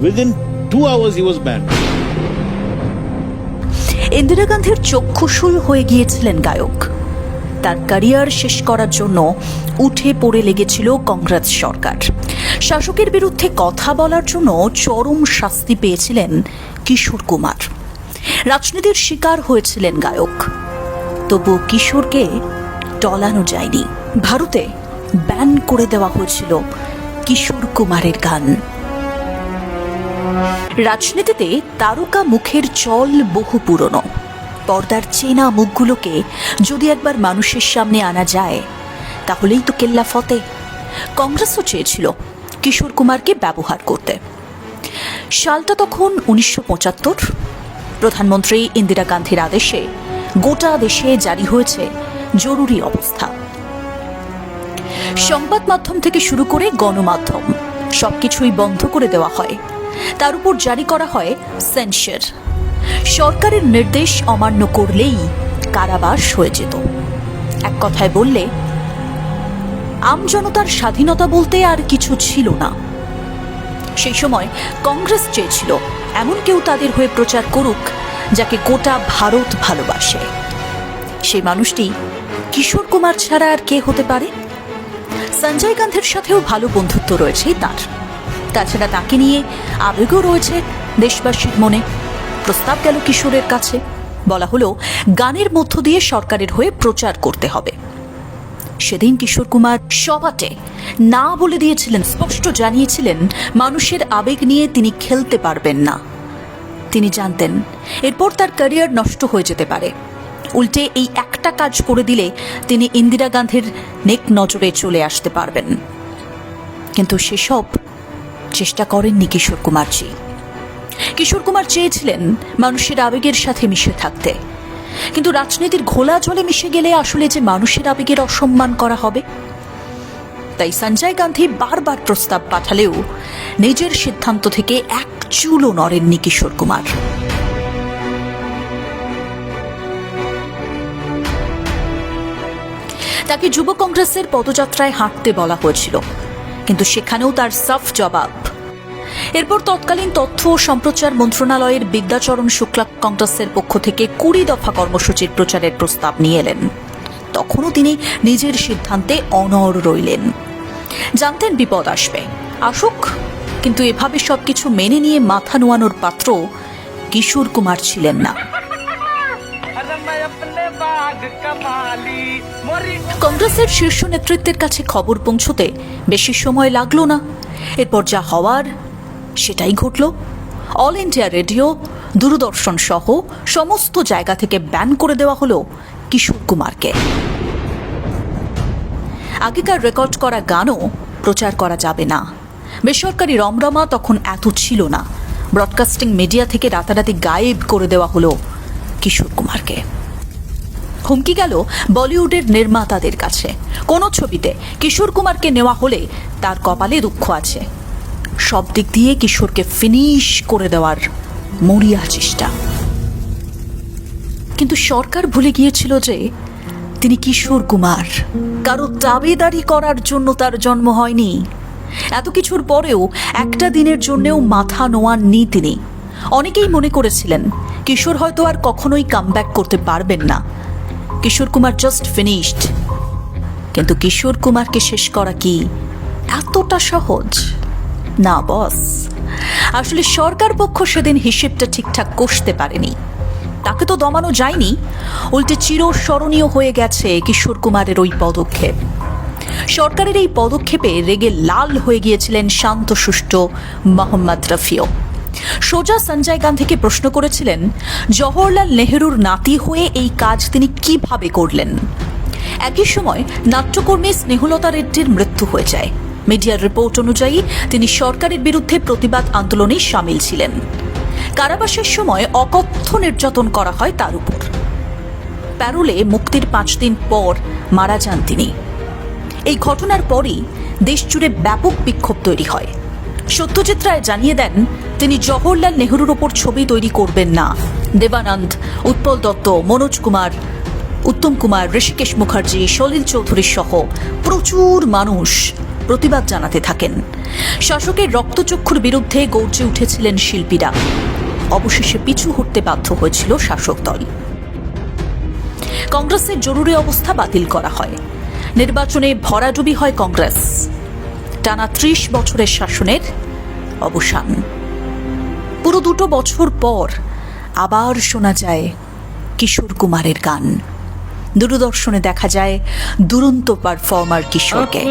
Within 2 hours, he was banned. Indira গান্ধীর চক্ষুশূল হয়ে গিয়েছিলেন গায়ক। তার ক্যারিয়ার শেষ করার জন্য উঠে পড়ে লেগেছিল কংগ্রেস সরকার। শাসকের বিরুদ্ধে কথা বলার জন্য চরম শাস্তি পেয়েছিলেন কিশোর কুমার। রাজনীতির শিকার হয়েছিলেন গায়ক। তবু কিশোরকে টলানো যায়নি। ভারতে ব্যান করে দেওয়া হয়েছিল কিশোর কুমারের গান। রাজনীতিতে তারকা মুখের চল বহু পুরনো। পর্দার চেনা মুখগুলোকে যদি একবার মানুষের সামনে আনা যায় তাহলেই তো কেল্লা ফতে। কংগ্রেসও চেয়েছিল কিশোর কুমারকে ব্যবহার করতে। সালটা তখন 1975। প্রধানমন্ত্রী ইন্দিরা গান্ধীর আদেশে গোটা দেশে জারি হয়েছে জরুরি অবস্থা। সংবাদ মাধ্যম থেকে শুরু করে গণমাধ্যম সবকিছুই বন্ধ করে দেওয়া হয়। তার উপর জারি করা হয় সেন্সর। সরকারের নির্দেশ অমান্য করলেই কারাবাস হয়ে যেত। এক কথায় বললে আমজনতার স্বাধীনতা বলতে আর কিছু ছিল না। সেই সময় কংগ্রেস চেয়েছিল এমন কেউ তাদের হয়ে প্রচার করুক যাকে গোটা ভারত ভালোবাসে। সেই মানুষটি কিশোর কুমার ছাড়া আর কে হতে পারে? সঞ্জয় গান্ধীর সাথেও ভালো বন্ধুত্ব রয়েছে তার। তাছাড়া তাকে নিয়ে আবেগও রয়েছে দেশবাসীর মনে। প্রস্তাব গেল কিশোরের কাছে। বলা হলো গানের মধ্য দিয়ে সরকারের হয়ে প্রচার করতে হবে। সেদিন কিশোর কুমার সবাটে না বলে দিয়েছিলেন, স্পষ্ট জানিয়েছিলেন মানুষের আবেগ নিয়ে তিনি খেলতে পারবেন না। তিনি জানতেন এরপর তার ক্যারিয়ার নষ্ট হয়ে যেতে পারে। উল্টে এই একটা কাজ করে দিলে তিনি ইন্দিরা গান্ধীর নেক নজরে চলে আসতে পারবেন। কিন্তু সেসব চেষ্টা করেননি কিশোর কুমারজি। কিশোর কুমার চেয়েছিলেন মানুষের আবেগের সাথে মিশে থাকতে। কিন্তু রাজনীতির ঘোলা জলে মিশে গেলে আসলে যে মানুষের আবেগের অসম্মান করা হবে। তাই সঞ্জয় গান্ধী বারবার প্রস্তাব পাঠালেও নিজের সিদ্ধান্ত থেকে এক চুলও নড়েননি কিশোর কুমার। তাকে যুব কংগ্রেসের পদযাত্রায় হাঁটতে বলা হয়েছিল, কিন্তু সেখানেও তার সাফ জবাব। এরপর তৎকালীন তথ্য ও সম্প্রচার মন্ত্রণালয়ের বিদ্যাচরণ শুক্লা কংগ্রেসের পক্ষ থেকে 20 দফা কর্মসূচির প্রচারের প্রস্তাব নিয়ে এলেন। তখনও তিনি নিজের সিদ্ধান্তে অনড় রইলেন। জানতেন বিপদ আসবে, আসুক, কিন্তু এভাবে সবকিছু মেনে নিয়ে মাথা নোয়ানোর পাত্র কিশোর কুমার ছিলেন না। কংগ্রেসের শীর্ষ নেতৃত্বের কাছে খবর পৌঁছতে বেশি সময় লাগলো না। এরপর যা হওয়ার সেটাই ঘটল। অল ইন্ডিয়া রেডিও, দূরদর্শন সহ সমস্ত জায়গা থেকে ব্যান করে দেওয়া হলো কিশোর কুমারকে। আগেকার রেকর্ড করা গানও প্রচার করা যাবে না। বেসরকারি রমরমা তখন এত ছিল না। ব্রডকাস্টিং মিডিয়া থেকে রাতারাতি গায়েব করে দেওয়া হলো কিশোর কুমারকে। হুমকি গেল বলিউডের নির্মাতাদের কাছে, কোন ছবিতে কিশোর কুমারকে নেওয়া হলে তার কপালে দুঃখ আছে। সব দিক দিয়ে কিশোরকে ফিনিশ করে দেওয়ার মরিয়া চেষ্টা। কিন্তু সরকার ভুলে গিয়েছিল যে তিনি কিশোর কুমার। কারো দাবিদারি করার জন্য তার জন্ম হয়নি। এত কিছুর পরেও একটা দিনের জন্যেও মাথা নোয়াননি তিনি। অনেকেই মনে করেছিলেন কিশোর হয়তো আর কখনোই কামব্যাক করতে পারবেন না। Kishore Kumar just finished. কিন্তু কিশোর কুমারকে শেষ করা কি এতটা সহজ? না বস, আসলে সরকার পক্ষ সেদিন হিসেবটা ঠিকঠাক কষতে পারেনি। তাকে তো দমানো যায়নি, উল্টে চিরস্মরণীয় হয়ে গেছে কিশোর কুমারের ওই পদক্ষেপ। সরকারের এই পদক্ষেপে রেগে লাল হয়ে গিয়েছিলেন শান্তশিষ্ট মোহাম্মদ রফিও। সোজা সঞ্জয় গান্ধীকে প্রশ্ন করেছিলেন জওহরলাল নেহরুর নাতি হয়ে এই কাজ তিনি কিভাবে করলেন। একই সময় নাট্যকর্মী স্নেহলতা রেড্ডির মৃত্যু হয়ে যায়। মিডিয়ার রিপোর্ট অনুযায়ী তিনি সরকারের বিরুদ্ধে প্রতিবাদ আন্দোলনে সামিল ছিলেন। কারাবাসের সময় অকথ্য নির্যাতন করা হয় তার উপর। প্যারোলে মুক্তির 5 দিন পর মারা যান তিনি। এই ঘটনার পরই দেশজুড়ে ব্যাপক বিক্ষোভ তৈরি হয়। সত্যজিৎ রায় জানিয়ে দেন তিনি জওহরলাল নেহরুর ওপর ছবি তৈরি করবেন না। দেবানন্দ, উৎপল দত্ত, মনোজ কুমার, উত্তম কুমার, ঋষিকেশ মুখার্জি, সলিল চৌধুরী সহ প্রচুর মানুষ প্রতিবাদ জানাতে থাকেন। শাসকের রক্তচক্ষুর বিরুদ্ধে গর্জে উঠেছিলেন শিল্পীরা। অবশেষে পিছু হটতে বাধ্য হয়েছিল শাসক দল। কংগ্রেসের জরুরি অবস্থা বাতিল করা হয়। নির্বাচনে ভরাডুবি হয় কংগ্রেস। টানা 30 বছরের শাসনের অবসান। পুরো 2 বছর পর আবার শোনা যায় কিশোর কুমারের গান। দূরদর্শনে দেখা যায় দুরন্ত পারফর্মার কিশোরকে।